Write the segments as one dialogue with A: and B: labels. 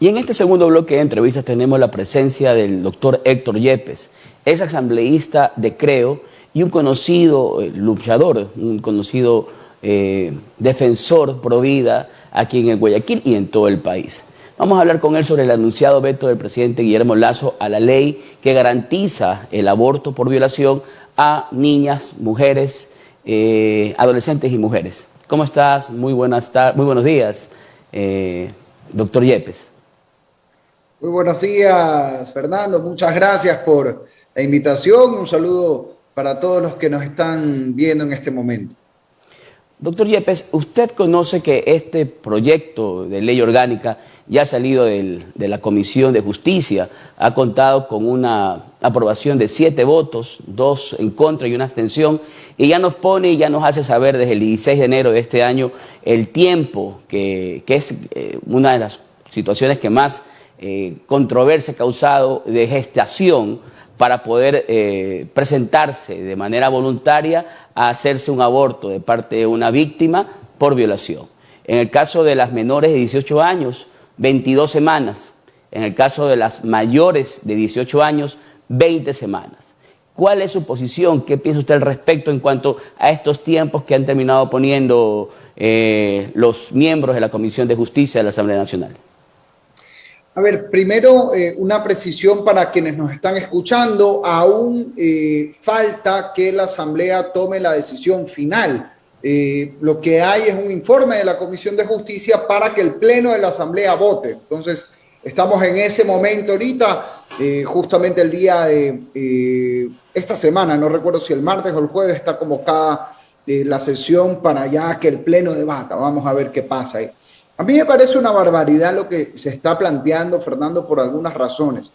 A: Y en este segundo bloque de entrevistas tenemos la presencia del doctor Héctor Yepes, ex asambleísta de Creo y un conocido luchador, un conocido defensor pro vida aquí en el Guayaquil y en todo el país. Vamos a hablar con él sobre el anunciado veto del presidente Guillermo Lasso a la ley que garantiza el aborto por violación a niñas, mujeres, adolescentes y mujeres. ¿Cómo estás? Muy buenos días, doctor Yepes.
B: Muy buenos días, Fernando. Muchas gracias por la invitación. Un saludo para todos los que nos están viendo en este momento.
A: Doctor Yepes, usted conoce que este proyecto de ley orgánica ya ha salido de la Comisión de Justicia, ha contado con una aprobación de 7 votos, 2 en contra y una abstención, y ya nos pone y ya nos hace saber desde el 16 de enero de este año el tiempo, que es una de las situaciones que más controversia ha causado de gestación para poder presentarse de manera voluntaria a hacerse un aborto de parte de una víctima por violación. En el caso de las menores de 18 años, 22 semanas. En el caso de las mayores de 18 años, 20 semanas. ¿Cuál es su posición? ¿Qué piensa usted al respecto en cuanto a estos tiempos que han terminado poniendo los miembros de la Comisión de Justicia de la Asamblea Nacional?
B: A ver, primero una precisión para quienes nos están escuchando. Aún falta que la Asamblea tome la decisión final. Lo que hay es un informe de la Comisión de Justicia para que el Pleno de la Asamblea vote. Entonces, estamos en ese momento ahorita, justamente el día de esta semana, no recuerdo si el martes o el jueves, está convocada la sesión para ya que el Pleno debata. Vamos a ver qué pasa ahí. A mí me parece una barbaridad lo que se está planteando, Fernando, por algunas razones.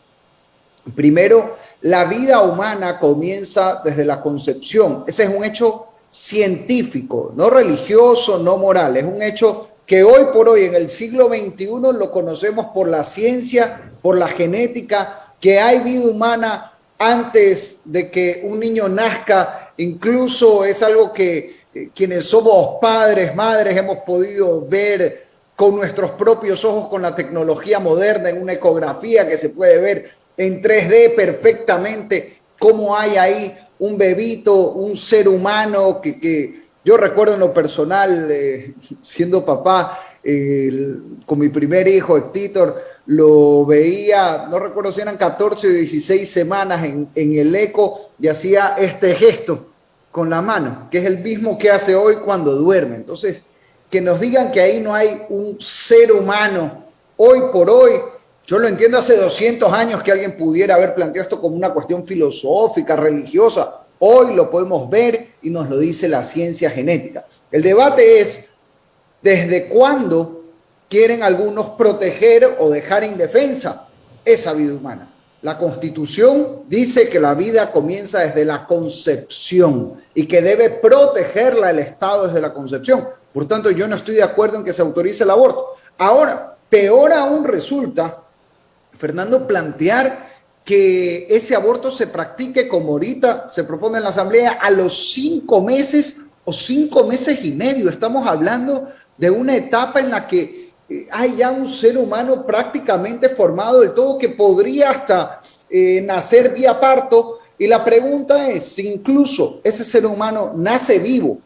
B: Primero, la vida humana comienza desde la concepción. Ese es un hecho científico, no religioso, no moral. Es un hecho que hoy por hoy, en el siglo XXI, lo conocemos por la ciencia, por la genética, que hay vida humana antes de que un niño nazca. Incluso es algo que quienes somos padres, madres, hemos podido ver con nuestros propios ojos, con la tecnología moderna, en una ecografía que se puede ver en 3D perfectamente cómo hay ahí un bebito, un ser humano que yo recuerdo en lo personal, siendo papá, con mi primer hijo, Héctor, lo veía, no recuerdo si eran 14 o 16 semanas en el eco y hacía este gesto con la mano, que es el mismo que hace hoy cuando duerme. Entonces, que nos digan que ahí no hay un ser humano hoy por hoy. Yo lo entiendo, hace 200 años que alguien pudiera haber planteado esto como una cuestión filosófica, religiosa. Hoy lo podemos ver y nos lo dice la ciencia genética. El debate es desde cuándo quieren algunos proteger o dejar indefensa esa vida humana. La Constitución dice que la vida comienza desde la concepción y que debe protegerla el Estado desde la concepción. Por tanto, yo no estoy de acuerdo en que se autorice el aborto. Ahora, peor aún resulta, Fernando, plantear que ese aborto se practique como ahorita se propone en la Asamblea a los 5 meses o 5 meses y medio. Estamos hablando de una etapa en la que hay ya un ser humano prácticamente formado del todo que podría hasta nacer vía parto. Y la pregunta es, si incluso ese ser humano nace vivo,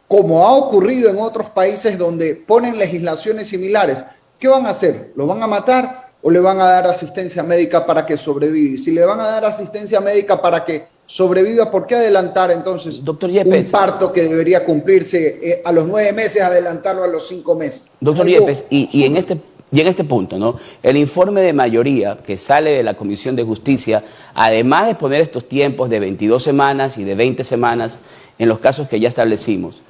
B: como ha ocurrido en otros países donde ponen legislaciones similares, ¿qué van a hacer? ¿Lo van a matar o le van a dar asistencia médica para que sobreviva? Si le van a dar asistencia médica para que sobreviva, ¿por qué adelantar entonces,
A: doctor Yepes,
B: un parto que debería cumplirse a los 9 meses, adelantarlo a los 5 meses?
A: Doctor Yepes, y en este punto, ¿no? El informe de mayoría que sale de la Comisión de Justicia, además de poner estos tiempos de 22 semanas y de 20 semanas en los casos que ya establecimos,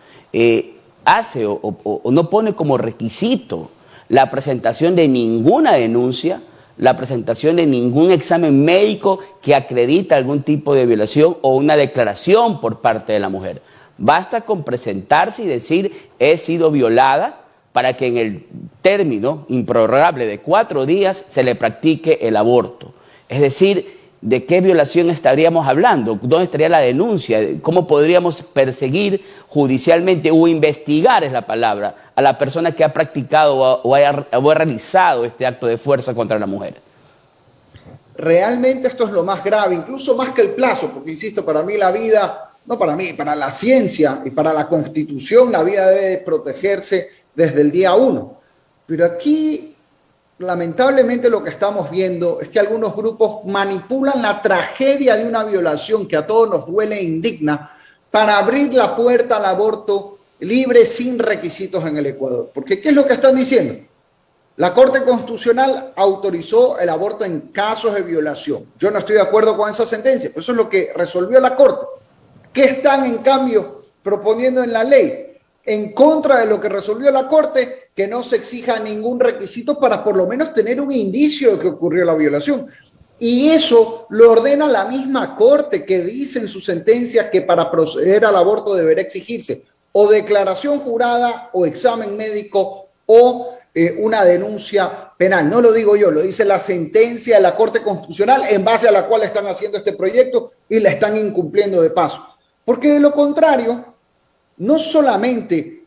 A: hace o no pone como requisito la presentación de ninguna denuncia, la presentación de ningún examen médico que acredita algún tipo de violación o una declaración por parte de la mujer. Basta con presentarse y decir he sido violada para que en el término improrrogable de 4 días se le practique el aborto. Es decir, ¿de qué violación estaríamos hablando? ¿Dónde estaría la denuncia? ¿Cómo podríamos perseguir judicialmente o investigar, es la palabra, a la persona que ha practicado o ha realizado este acto de fuerza contra la mujer?
B: Realmente esto es lo más grave, incluso más que el plazo, porque insisto, para mí la vida, no para mí, para la ciencia y para la Constitución, la vida debe protegerse desde el día 1. Pero aquí, lamentablemente, lo que estamos viendo es que algunos grupos manipulan la tragedia de una violación que a todos nos duele e indigna para abrir la puerta al aborto libre sin requisitos en el Ecuador. Porque ¿qué es lo que están diciendo? La Corte Constitucional autorizó el aborto en casos de violación. Yo no estoy de acuerdo con esa sentencia, pero eso es lo que resolvió la Corte. ¿Qué están, en cambio, proponiendo en la ley? En contra de lo que resolvió la Corte, que no se exija ningún requisito para por lo menos tener un indicio de que ocurrió la violación. Y eso lo ordena la misma Corte, que dice en su sentencia que para proceder al aborto deberá exigirse o declaración jurada o examen médico o una denuncia penal. No lo digo yo, lo dice la sentencia de la Corte Constitucional en base a la cual están haciendo este proyecto y la están incumpliendo de paso. Porque de lo contrario, no solamente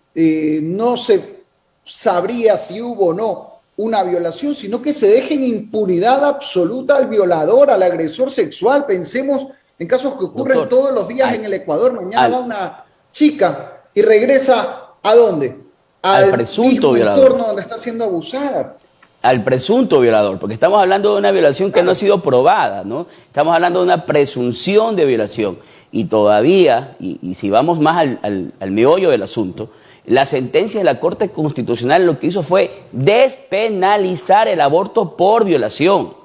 B: no se sabría si hubo o no una violación, sino que se deje en impunidad absoluta al violador, al agresor sexual. Pensemos en casos que ocurren todos los días en el Ecuador. Mañana va una chica y regresa ¿a dónde?
A: Al presunto violador.
B: Entorno donde está siendo abusada.
A: Al presunto violador, porque estamos hablando de una violación que no ha sido probada, ¿no? Estamos hablando de una presunción de violación. Y todavía, y si vamos más al meollo del asunto, la sentencia de la Corte Constitucional lo que hizo fue despenalizar el aborto por violación.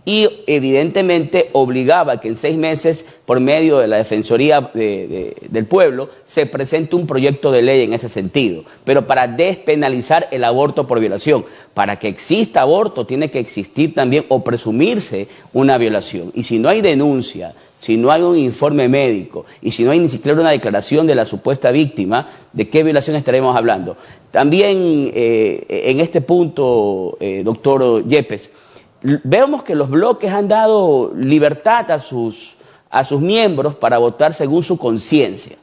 A: Y evidentemente obligaba que en 6 meses, por medio de la Defensoría del Pueblo, se presente un proyecto de ley en este sentido, pero para despenalizar el aborto por violación. Para que exista aborto tiene que existir también o presumirse una violación. Y si no hay denuncia, si no hay un informe médico y si no hay ni siquiera una declaración de la supuesta víctima, ¿de qué violación estaremos hablando? También en este punto, doctor Yepes, vemos que los bloques han dado libertad a sus miembros para votar según su conciencia.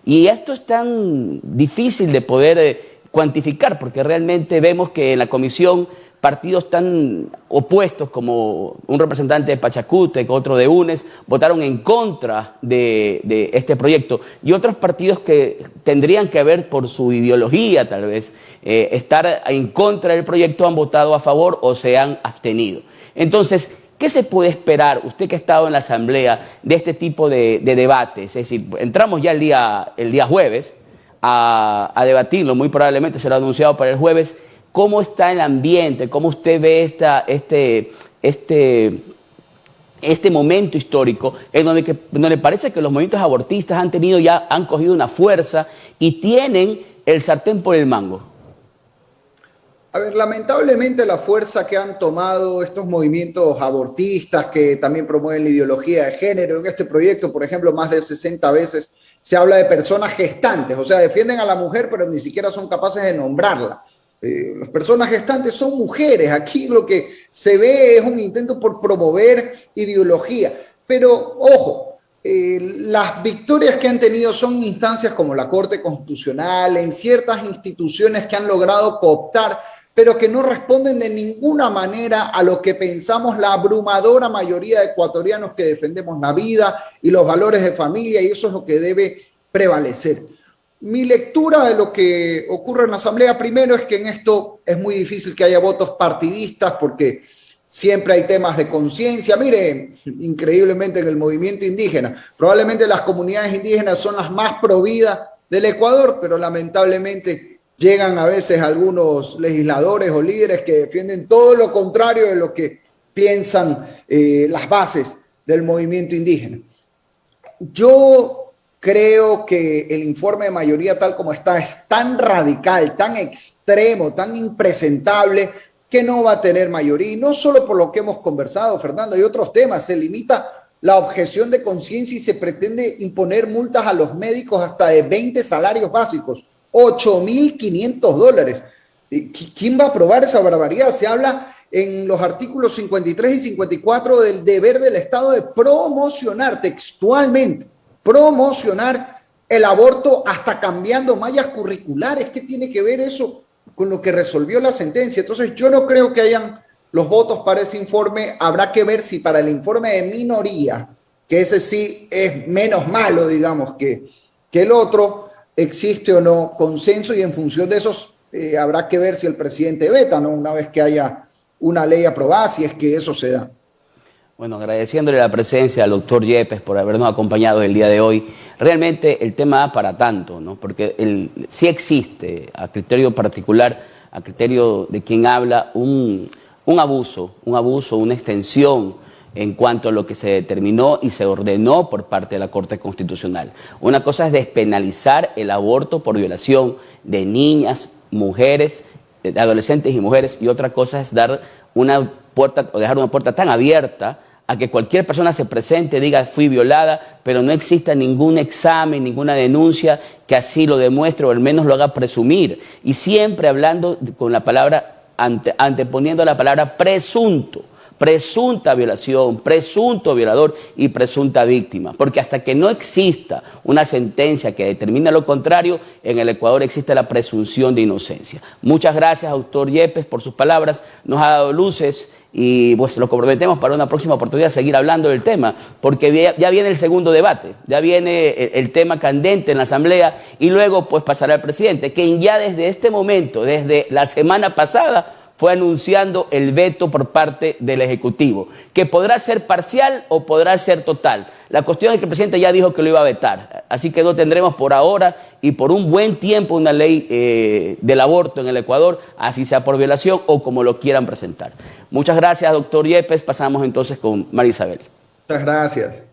A: Y esto es tan difícil de poder cuantificar, porque realmente vemos que en la comisión partidos tan opuestos como un representante de Pachacútec, otro de UNES, votaron en contra de este proyecto. Y otros partidos que tendrían que ver por su ideología, tal vez, estar en contra del proyecto, han votado a favor o se han abstenido. Entonces, ¿qué se puede esperar, usted que ha estado en la Asamblea, de este tipo de debates? Es decir, entramos ya el día jueves a debatirlo, muy probablemente será anunciado para el jueves. ¿Cómo está el ambiente? ¿Cómo usted ve este momento histórico en donde parece que los movimientos abortistas han cogido una fuerza y tienen el sartén por el mango?
B: A ver, lamentablemente la fuerza que han tomado estos movimientos abortistas que también promueven la ideología de género, en este proyecto, por ejemplo, más de 60 veces se habla de personas gestantes, o sea, defienden a la mujer pero ni siquiera son capaces de nombrarla. Las personas gestantes son mujeres. Aquí lo que se ve es un intento por promover ideología. Pero, ojo, las victorias que han tenido son instancias como la Corte Constitucional, en ciertas instituciones que han logrado cooptar, pero que no responden de ninguna manera a lo que pensamos la abrumadora mayoría de ecuatorianos que defendemos la vida y los valores de familia, y eso es lo que debe prevalecer. Mi lectura de lo que ocurre en la Asamblea, primero, es que en esto es muy difícil que haya votos partidistas porque siempre hay temas de conciencia. Mire, increíblemente en el movimiento indígena, probablemente las comunidades indígenas son las más providas del Ecuador, pero lamentablemente llegan a veces algunos legisladores o líderes que defienden todo lo contrario de lo que piensan las bases del movimiento indígena. Yo creo que el informe de mayoría tal como está es tan radical, tan extremo, tan impresentable que no va a tener mayoría. Y no solo por lo que hemos conversado, Fernando, hay otros temas. Se limita la objeción de conciencia y se pretende imponer multas a los médicos hasta de 20 salarios básicos, $8.500. ¿Quién va a aprobar esa barbaridad? Se habla en los artículos 53 y 54 del deber del Estado de promocionar textualmente, promocionar el aborto hasta cambiando mallas curriculares. ¿Qué tiene que ver eso con lo que resolvió la sentencia? Entonces yo no creo que hayan los votos para ese informe. Habrá que ver si para el informe de minoría, que ese sí es menos malo, digamos, que el otro, existe o no consenso, y en función de esos habrá que ver si el presidente veta, ¿no? Una vez que haya una ley aprobada, si es que eso se da.
A: Bueno, agradeciéndole la presencia al doctor Yepes por habernos acompañado el día de hoy. Realmente el tema da para tanto, ¿no? Porque sí existe, a criterio particular, a criterio de quien habla, un abuso, una extensión en cuanto a lo que se determinó y se ordenó por parte de la Corte Constitucional. Una cosa es despenalizar el aborto por violación de niñas, mujeres, de adolescentes y mujeres, y otra cosa es dar una puerta o dejar una puerta tan abierta a que cualquier persona se presente, diga fui violada, pero no exista ningún examen, ninguna denuncia que así lo demuestre o al menos lo haga presumir. Y siempre hablando con la palabra, anteponiendo la palabra presunto. Presunta violación, presunto violador y presunta víctima. Porque hasta que no exista una sentencia que determine lo contrario, en el Ecuador existe la presunción de inocencia. Muchas gracias, doctor Yepes, por sus palabras. Nos ha dado luces y pues lo comprometemos para una próxima oportunidad a seguir hablando del tema, porque ya viene el segundo debate, ya viene el tema candente en la Asamblea y luego pues pasará al presidente, quien ya desde este momento, desde la semana pasada, fue anunciando el veto por parte del Ejecutivo, que podrá ser parcial o podrá ser total. La cuestión es que el presidente ya dijo que lo iba a vetar, así que no tendremos por ahora y por un buen tiempo una ley del aborto en el Ecuador, así sea por violación o como lo quieran presentar. Muchas gracias, doctor Yepes. Pasamos entonces con María Isabel.
B: Muchas gracias.